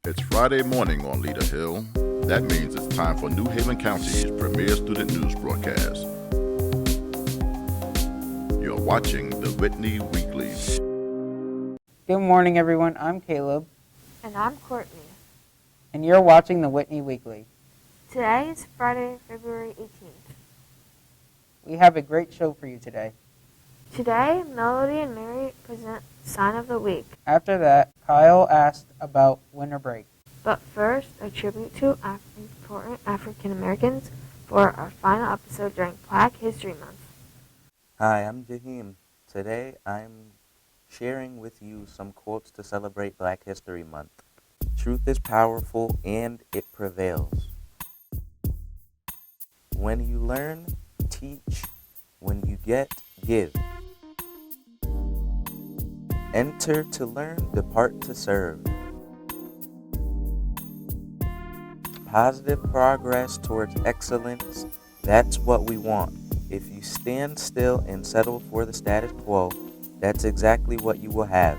It's Friday morning on Leader Hill. That means it's time for New Haven County's premier student news broadcast. You're watching the Whitney Weekly. Good morning, everyone. I'm Caleb. And I'm Courtney. And you're watching the Whitney Weekly. Today is Friday, February 18th. We have a great show for you today. Today, Melodie and Mary present Sign of the Week. After that, Kyle asked about winter break. But first, a tribute to important African Americans for our final episode during Black History Month. Hi, I'm Jaheim. Today, I'm sharing with you some quotes to celebrate Black History Month. Truth is powerful and it prevails. When you learn, teach. When you get, give. Enter to learn, depart to serve. Positive progress towards excellence, that's what we want. If you stand still and settle for the status quo, that's exactly what you will have.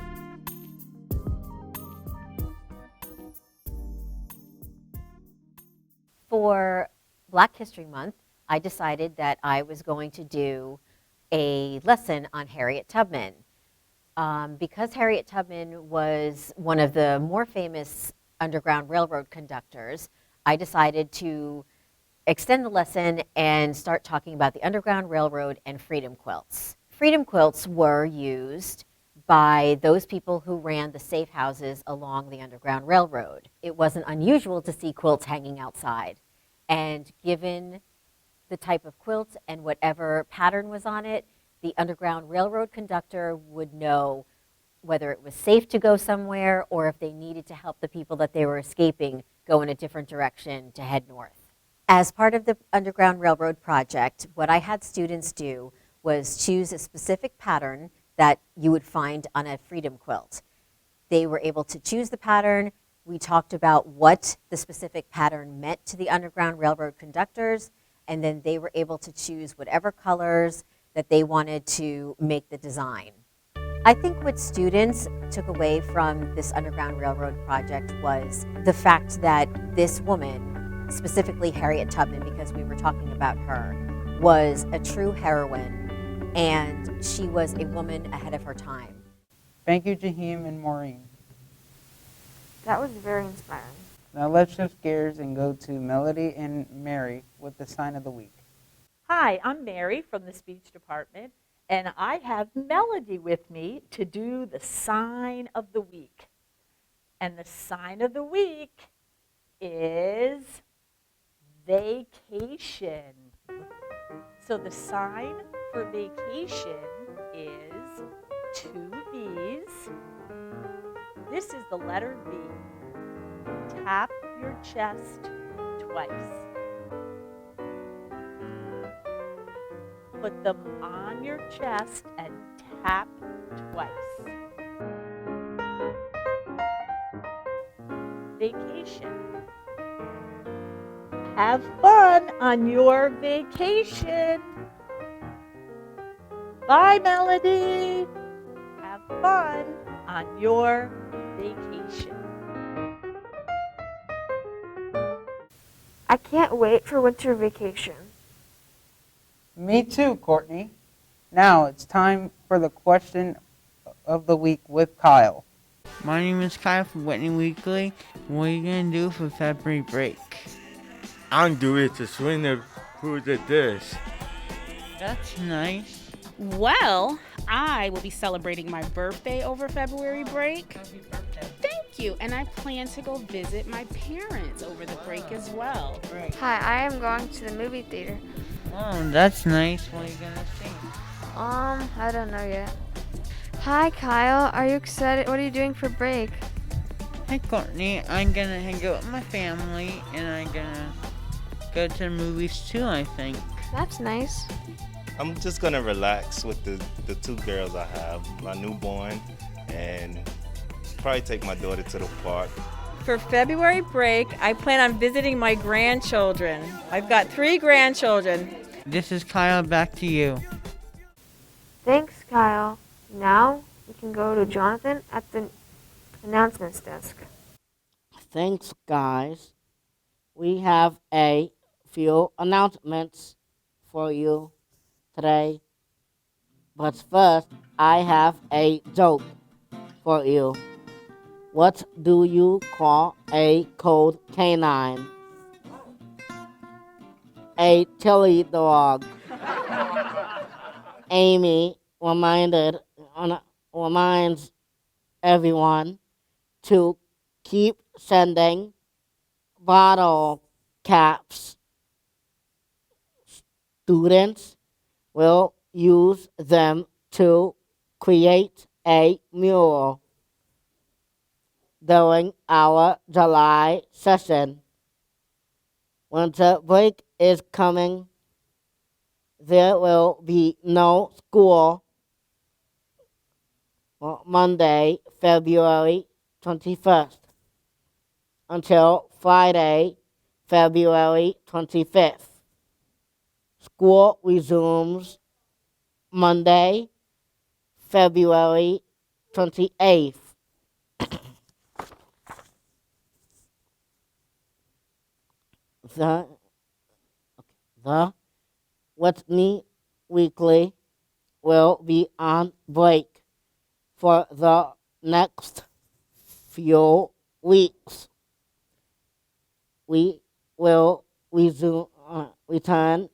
For Black History Month, I decided that I was going to do a lesson on Harriet Tubman. Because Harriet Tubman was one of the more famous Underground Railroad conductors, I decided to extend the lesson and start talking about the Underground Railroad and Freedom Quilts. Freedom Quilts were used by those people who ran the safe houses along the Underground Railroad. It wasn't unusual to see quilts hanging outside. And given the type of quilt and whatever pattern was on it, the Underground Railroad conductor would know whether it was safe to go somewhere or if they needed to help the people that they were escaping go in a different direction to head north. As part of the Underground Railroad project, what I had students do was choose a specific pattern that you would find on a Freedom quilt. They were able to choose the pattern. We talked about what the specific pattern meant to the Underground Railroad conductors, and then they were able to choose whatever colors that they wanted to make the design. I think what students took away from this Underground Railroad project was the fact that this woman, specifically Harriet Tubman, because we were talking about her, was a true heroine, and she was a woman ahead of her time. Thank you, Jaheim and Maureen. That was very inspiring. Now let's shift gears and go to Melodie and Mary with the sign of the week. Hi, I'm Mary from the speech department, and I have Melodie with me to do the sign of the week. And the sign of the week is vacation. So the sign for vacation is two V's. This is the letter V. Tap your chest twice. Put them on your chest and tap twice. Vacation. Have fun on your vacation. Bye, Melodie. Have fun on your vacation. I can't wait for winter vacation. Me too, Courtney. Now it's time for the question of the week with Kyle. My name is Kyle from Whitney Weekly. What are you going to do for February break? I'm doing to swing the through the dish. That's nice. Well, I will be celebrating my birthday over February break. Happy birthday. Thank you. And I plan to go visit my parents over the break as well. Great. Hi, I am going to the movie theater. Oh, that's nice. What are you going to see? I don't know yet. Hi, Kyle. Are you excited? What are you doing for break? Hi, Courtney. I'm going to hang out with my family, and I'm going to go to the movies too, I think. That's nice. I'm just gonna relax with the two girls I have, my newborn, and probably take my daughter to the park. For February break, I plan on visiting my grandchildren. I've got 3 grandchildren. This is Kyle, back to you. Thanks, Kyle. Now we can go to Jonathan at the announcements desk. Thanks, guys. We have a few announcements for you today. But first, I have a joke for you. What do you call a cold canine? A chili dog. Amy reminds everyone to keep sending bottle caps. Students will use them to create a mural during our July session. Winter break is coming. There will be no school on Monday, February 21st until Friday, February 25th. School resumes Monday, February 28th. The Whitney Weekly will be on break for the next few weeks. We will return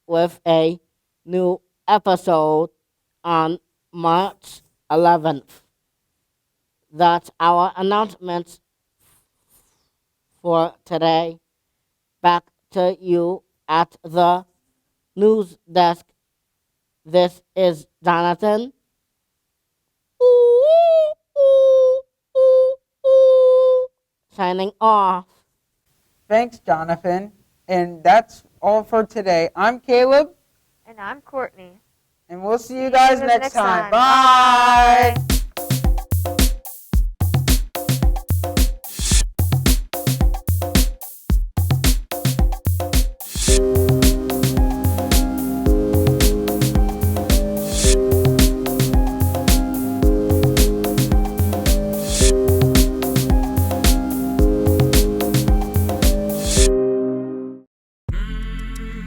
with a new episode on March 11th. That's our announcements for today. Back to you at the news desk. This is Jonathan. Signing off. Thanks, Jonathan. And that's all for today. I'm Caleb. And I'm Courtney. And we'll see you guys next time. Bye.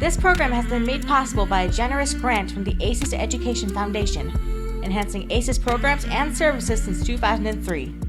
This program has been made possible by a generous grant from the ACES Education Foundation, enhancing ACES programs and services since 2003.